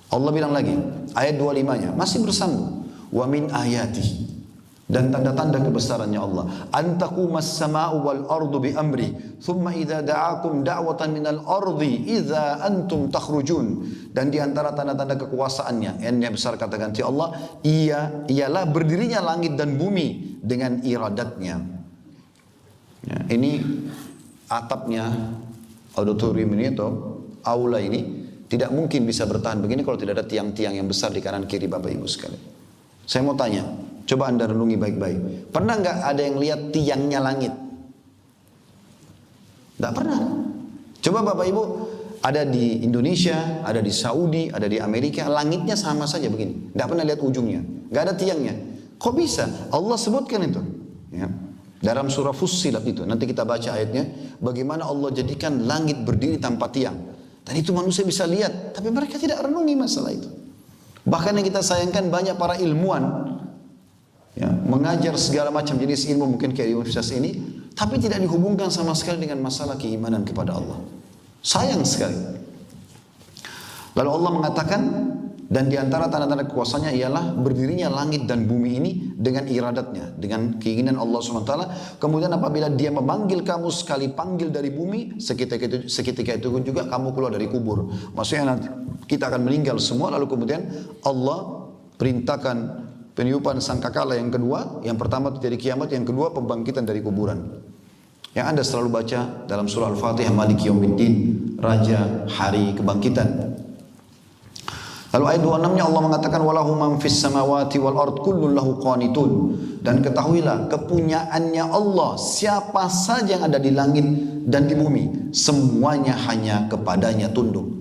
Allah bilang lagi, ayat 25-nya masih bersambung. Wa min ayati, dan tanda-tanda kebesarannya Allah. Antaqumas sama'u wal ardu bi amri, thumma idza da'akum da'watan minal ardi idza antum takhrujun. Dan di antara tanda-tanda kekuasaannya, yang besar kata ganti Allah, ialah berdirinya langit dan bumi dengan iradatnya. Ya, ini atapnya auditorium ini atau aula ini tidak mungkin bisa bertahan begini kalau tidak ada tiang-tiang yang besar di kanan kiri Bapak Ibu sekalian. Saya mau tanya, coba Anda renungi baik-baik. Pernah nggak ada yang lihat tiangnya langit? Nggak pernah. Coba Bapak Ibu, ada di Indonesia, ada di Saudi, ada di Amerika, langitnya sama saja begini. Nggak pernah lihat ujungnya, nggak ada tiangnya. Kok bisa? Allah sebutkan itu. Ya. Dalam surah Fussilat itu, nanti kita baca ayatnya, bagaimana Allah jadikan langit berdiri tanpa tiang. Dan itu manusia bisa lihat, tapi mereka tidak renungi masalah itu. Bahkan yang kita sayangkan banyak para ilmuwan ya, mengajar segala macam jenis ilmu mungkin kayak di universitas ini, tapi tidak dihubungkan sama sekali dengan masalah keimanan kepada Allah. Sayang sekali. Lalu Allah mengatakan, dan di antara tanda-tanda kekuasaannya ialah berdirinya langit dan bumi ini dengan iradatnya, dengan keinginan Allah SWT. Kemudian apabila dia memanggil kamu sekali panggil dari bumi, seketika itu juga kamu keluar dari kubur. Maksudnya nanti kita akan meninggal semua, lalu kemudian Allah perintahkan peniupan sangkakala yang kedua, yang pertama terjadi kiamat, yang kedua pembangkitan dari kuburan. Yang Anda selalu baca dalam surah Al-Fatihah, Maliki Yawmiddin, Raja Hari Kebangkitan. Lalu ayat 26-nya Allah mengatakan walahu man fis samawati wal ard kullun lahu qanitun, dan ketahuilah kepunyaannya Allah siapa saja yang ada di langit dan di bumi semuanya hanya kepadanya tunduk.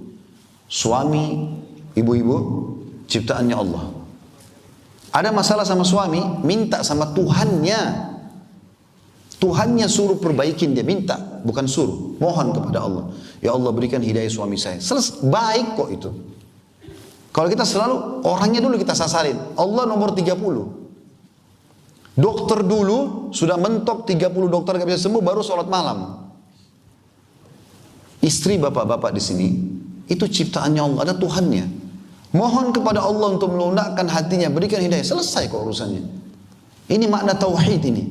Suami, ibu-ibu, ciptaannya Allah. Ada masalah sama suami, minta sama Tuhannya. Tuhannya suruh perbaikin, dia minta, bukan suruh, mohon kepada Allah. Ya Allah berikan hidayah suami saya. Baik kok itu. Kalau kita selalu orangnya dulu kita sasarin. Allah nomor 30. Dokter dulu sudah mentok 30 dokter gak bisa sembuh baru sholat malam. Istri bapak-bapak di sini itu ciptaannya Allah, ada Tuhannya. Mohon kepada Allah untuk melunakkan hatinya, berikan hidayah, selesai kok urusannya. Ini makna tauhid ini.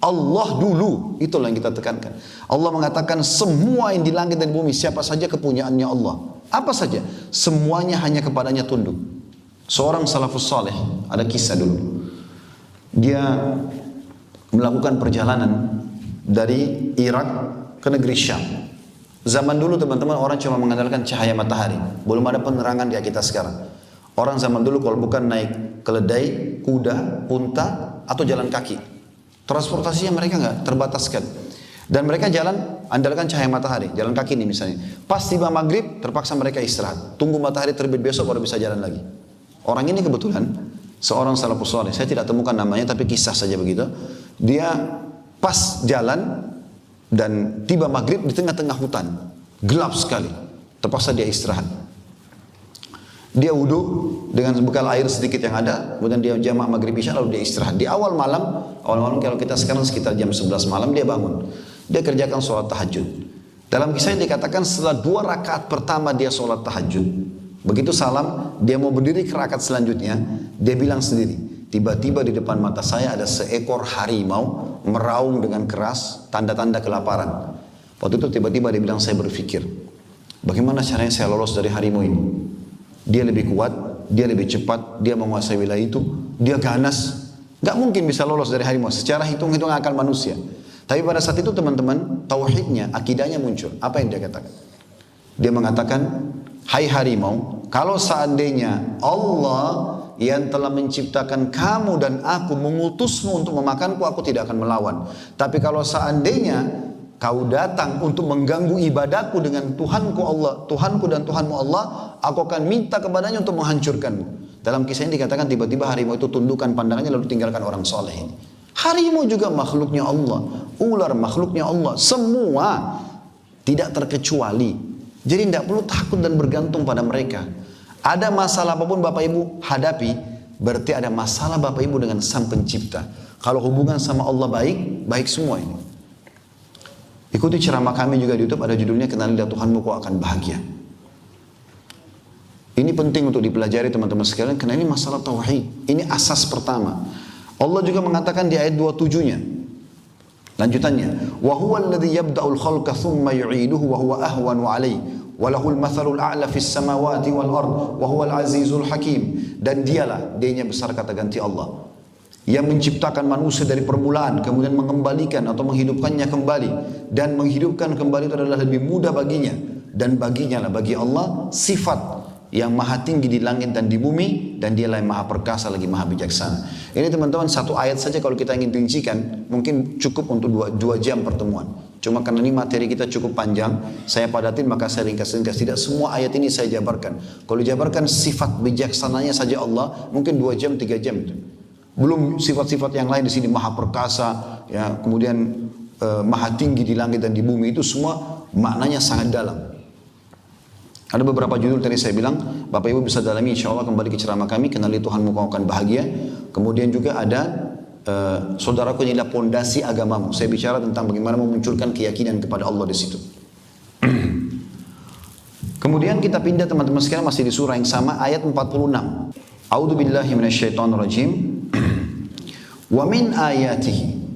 Allah dulu, itulah yang kita tekankan. Allah mengatakan semua yang di langit dan bumi siapa saja kepunyaannya Allah. Apa saja, semuanya hanya kepadanya tunduk. Seorang salafus saleh, ada kisah dulu. Dia melakukan perjalanan dari Irak ke negeri Syam. Zaman dulu teman-teman orang cuma mengandalkan cahaya matahari, belum ada penerangan kayak kita sekarang. Orang zaman dulu kalau bukan naik keledai, kuda, unta, atau jalan kaki, transportasinya mereka nggak terbataskan. Dan mereka jalan andalkan cahaya matahari, jalan kaki nih misalnya. Pas tiba maghrib terpaksa mereka istirahat, tunggu matahari terbit besok baru bisa jalan lagi. Orang ini kebetulan seorang salafus saleh, saya tidak temukan namanya tapi kisah saja begitu. Dia pas jalan dan tiba maghrib di tengah-tengah hutan, gelap sekali, terpaksa dia istirahat. Dia wudhu dengan bekal air sedikit yang ada, kemudian dia jamaah maghrib isya lalu dia istirahat. Di awal malam kalau kita sekarang sekitar jam 11 malam dia bangun. Dia kerjakan sholat tahajud. Dalam kisah ini dikatakan setelah 2 rakaat pertama dia sholat tahajud. Begitu salam, dia mau berdiri ke rakaat selanjutnya, dia bilang sendiri, tiba-tiba di depan mata saya ada seekor harimau meraung dengan keras, tanda-tanda kelaparan. Waktu itu tiba-tiba dia bilang, saya berpikir, bagaimana caranya saya lolos dari harimau ini? Dia lebih kuat, dia lebih cepat, dia menguasai wilayah itu, dia ganas. Gak mungkin bisa lolos dari harimau secara hitung-hitung akal manusia. Tapi pada saat itu teman-teman, tauhidnya, akidahnya muncul. Apa yang dia katakan? Dia mengatakan, hai harimau, kalau seandainya Allah yang telah menciptakan kamu dan aku mengutusmu untuk memakanku, aku tidak akan melawan. Tapi kalau seandainya kau datang untuk mengganggu ibadahku dengan Tuhanku Allah, Tuhanku dan Tuhanmu Allah, aku akan minta kepadanya untuk menghancurkanmu. Dalam kisah ini dikatakan tiba-tiba harimau itu tundukkan pandangannya lalu tinggalkan orang soleh ini. Harimau juga makhluknya Allah, ular makhluknya Allah, semua tidak terkecuali. Jadi tidak perlu takut dan bergantung pada mereka. Ada masalah apapun Bapak Ibu hadapi, berarti ada masalah Bapak Ibu dengan Sang Pencipta. Kalau hubungan sama Allah baik, baik semua ini. Ikuti ceramah kami juga di YouTube, ada judulnya Kenalilah Tuhanmu Kau Akan Bahagia. Ini penting untuk dipelajari teman-teman sekalian, karena ini masalah tauhid. Ini asas pertama. Allah juga mengatakan di ayat 27-nya. Lanjutannya, wa huwa alladhi yabda'ul khalqa thumma yu'iduhu wa huwa ahwanu 'alaihi wa lahul mathalul a'la fis samawati wal ard wa huwal azizul hakim. Dan dialah, D-nya besar kata ganti Allah, yang menciptakan manusia dari permulaan, kemudian mengembalikan atau menghidupkannya kembali, dan menghidupkan kembali itu adalah lebih mudah baginya, dan baginya lah, bagi Allah, sifat yang maha tinggi di langit dan di bumi, dan dialah yang maha perkasa lagi maha bijaksana. Ini teman-teman satu ayat saja kalau kita ingin rincikan mungkin cukup untuk dua jam pertemuan. Cuma karena ini materi kita cukup panjang, saya padatin maka saya ringkas-ringkas. Tidak semua ayat ini saya jabarkan. Kalau dijabarkan sifat bijaksananya saja Allah mungkin 2 jam 3 jam itu. Belum sifat-sifat yang lain di sini, maha perkasa, ya, kemudian maha tinggi di langit dan di bumi, itu semua maknanya sangat dalam. Ada beberapa judul tadi saya bilang, Bapak Ibu bisa dalami insya Allah kembali ke ceramah kami, kenali Tuhanmu kau akan bahagia. Kemudian juga ada saudaraku, inilah pondasi agamamu. Saya bicara tentang bagaimana memunculkan keyakinan kepada Allah di situ. Kemudian kita pindah teman-teman sekalian masih di surah yang sama, ayat 46. A'udzu billahi minasyaitonir rajim. Wa min ayatihi.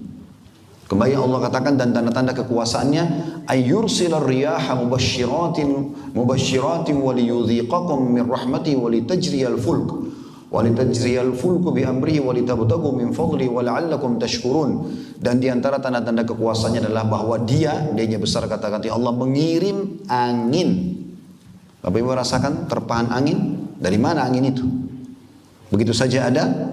Kembali Allah katakan, dan tanda-tanda kekuasaannya, ayyursilar riyaha mubashshiratin wa liyudhiqakum min rahmati wa litajriyal fulku bi amrihi wa litabtaghu min fadli wa la'allakum tashkurun. Dan di antara tanda-tanda kekuasaannya adalah bahwa dia besar kata-kata Allah, mengirim angin. Bapak Ibu rasakan terpahan angin? Dari mana angin itu? Begitu saja ada.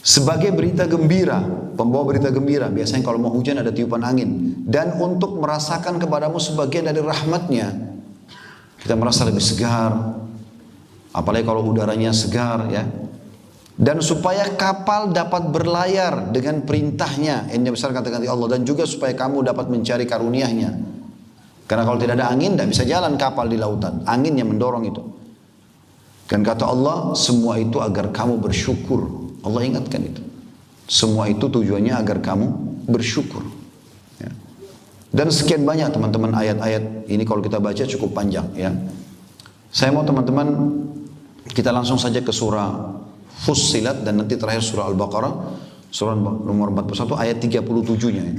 Sebagai berita gembira, pembawa berita gembira. Biasanya kalau mau hujan ada tiupan angin. Dan untuk merasakan kepadamu sebagian dari rahmatnya. Kita merasa lebih segar. Apalagi kalau udaranya segar, ya. Dan supaya kapal dapat berlayar dengan perintahnya. Ini besar kata-kata Allah. Dan juga supaya kamu dapat mencari karunia-Nya. Karena kalau tidak ada angin, tidak bisa jalan kapal di lautan. Angin yang mendorong itu. Dan kata Allah, semua itu agar kamu bersyukur. Allah ingatkan itu. Semua itu tujuannya agar kamu bersyukur. Ya. Dan sekian banyak teman-teman ayat-ayat ini kalau kita baca cukup panjang. Ya. Saya mau teman-teman kita langsung saja ke surah Fussilat dan nanti terakhir surah Al-Baqarah. Surah nomor 41 ayat 37-nya. Ya.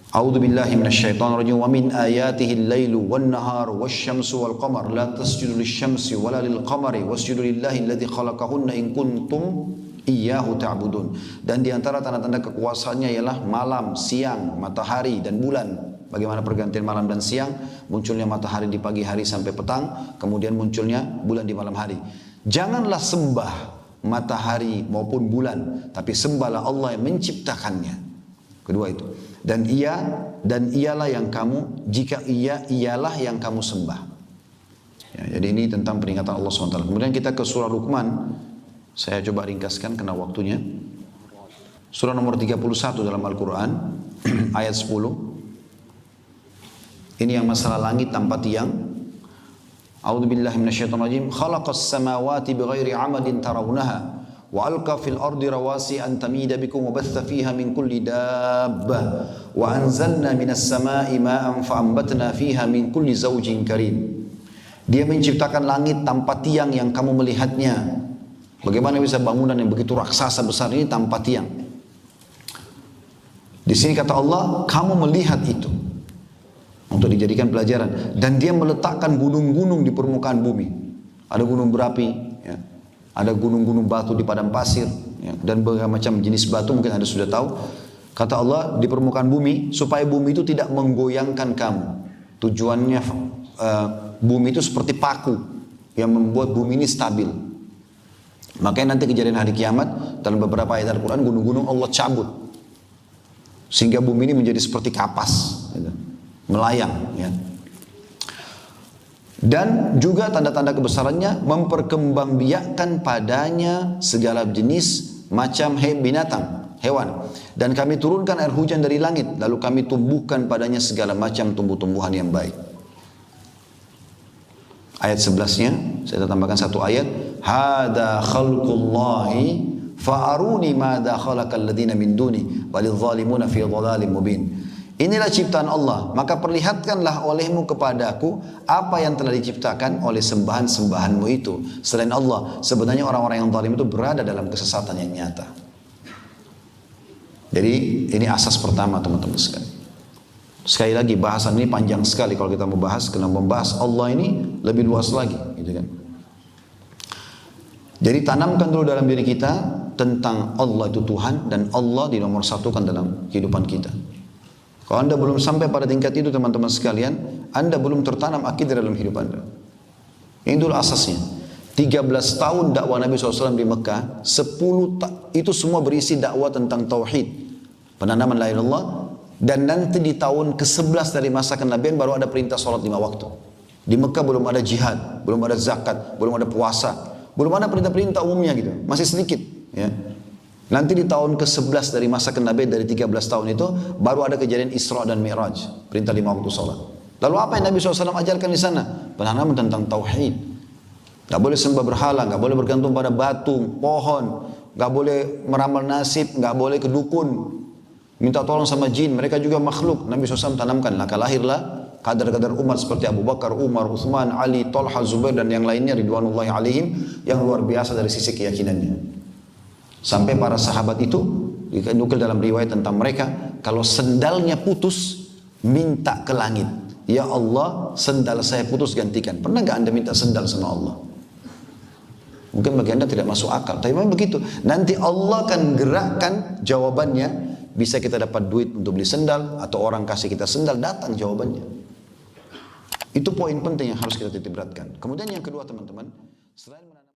A'udzu billahi minasyaitonir rajim. Wa min ayatihi al-lailu wan-naharu wasyamsu wal-qamar la tasjudu lisyamsi wala lil-qamari wasjudu lillahi alladzi khalaqahunna in kuntum iyyahu ta'budun. Dan di antara tanda-tanda kekuasaannya ialah malam, siang, matahari dan bulan. Bagaimana pergantian malam dan siang, munculnya matahari di pagi hari sampai petang, kemudian munculnya bulan di malam hari. Janganlah sembah matahari maupun bulan, tapi sembahlah Allah yang menciptakannya. Kedua itu. Dan ialah yang kamu, jika ialah yang kamu sembah. Ya, jadi ini tentang peringatan Allah SWT. Kemudian kita ke surah Luqman. Saya coba ringkaskan karena waktunya. Surah nomor 31 dalam Al-Quran. Ayat 10. Ini yang masalah langit tanpa tiang. A'udzu billahi minasyaitonir rajim. Khalaqas samawati bighairi 'amadin tarawunaha. وألقى في الأرض رواسي أن تميد بكم وبث فيها من كل دابة وأنزلنا من السماء ماء فأنبتنا فيها من كل زوج كريم. Dia menciptakan langit tanpa tiang yang kamu melihatnya. Bagaimana bisa bangunan yang begitu raksasa besar ini tanpa tiang? Di sini kata Allah, kamu melihat itu untuk dijadikan pelajaran. Dan dia meletakkan gunung-gunung di permukaan bumi. Ada gunung berapi, ya. Ada gunung-gunung batu di padang pasir, ya, dan berbagai macam jenis batu mungkin Anda sudah tahu. Kata Allah di permukaan bumi supaya bumi itu tidak menggoyangkan kamu. Tujuannya bumi itu seperti paku yang membuat bumi ini stabil. Makanya nanti kejadian hari kiamat dalam beberapa ayat Al-Quran gunung-gunung Allah cabut sehingga bumi ini menjadi seperti kapas, gitu, melayang. Ya. Dan juga tanda-tanda kebesarannya memperkembangbiakkan padanya segala jenis macam binatang, hewan. Dan kami turunkan air hujan dari langit, lalu kami tumbuhkan padanya segala macam tumbuh-tumbuhan yang baik. Ayat 11-nya, saya tambahkan satu ayat. Hada khalqullahi fa'aruni madha khalaqal ladina min duni walidh-dhalimuna fi dhalalin mubin. Inilah ciptaan Allah, maka perlihatkanlah olehmu kepadaku apa yang telah diciptakan oleh sembahan-sembahanmu itu selain Allah. Sebenarnya orang-orang yang zalim itu berada dalam kesesatan yang nyata. Jadi ini asas pertama teman-teman sekalian. Sekali lagi bahasan ini panjang sekali kalau kita mau bahas, karena membahas Allah ini lebih luas lagi, gitu kan. Jadi tanamkan dulu dalam diri kita tentang Allah itu Tuhan dan Allah dinomorsatukan dalam kehidupan kita. Kalau anda belum sampai pada tingkat itu teman-teman sekalian, anda belum tertanam akidah dalam hidup anda. Ini dulu asasnya. 13 tahun dakwah Nabi SAW di Mekah, 10 itu semua berisi dakwah tentang tauhid, penanaman la ilaha illallah. Dan nanti di tahun ke-11 dari masa kenabian baru ada perintah sholat 5 waktu. Di Mekah belum ada jihad, belum ada zakat, belum ada puasa, belum ada perintah-perintah umumnya gitu, masih sedikit. Ya. Nanti di tahun ke-11 dari masa kenabian dari 13 tahun itu baru ada kejadian Isra dan Mi'raj, perintah 5 waktu sholat. Lalu apa yang Nabi SAW ajarkan di sana? Penanaman tentang tauhid. Gak boleh sembah berhala, gak boleh bergantung pada batu, pohon, gak boleh meramal nasib, gak boleh ke dukun, minta tolong sama jin, mereka juga makhluk. Nabi SAW tanamkan, maka lahirlah kadar-kadar umat seperti Abu Bakar, Umar, Uthman, Ali, Talha, Zubair dan yang lainnya ridwanullahi alaihim yang luar biasa dari sisi keyakinannya. Sampai para sahabat itu dinukil dalam riwayat tentang mereka, kalau sendalnya putus minta ke langit, ya Allah sendal saya putus gantikan. Pernah gak anda minta sendal sama Allah? Mungkin bagi anda tidak masuk akal, tapi memang begitu. Nanti Allah akan gerakkan jawabannya. Bisa kita dapat duit untuk beli sendal, atau orang kasih kita sendal, datang jawabannya. Itu poin penting yang harus kita titik beratkan. Kemudian yang kedua teman-teman, selain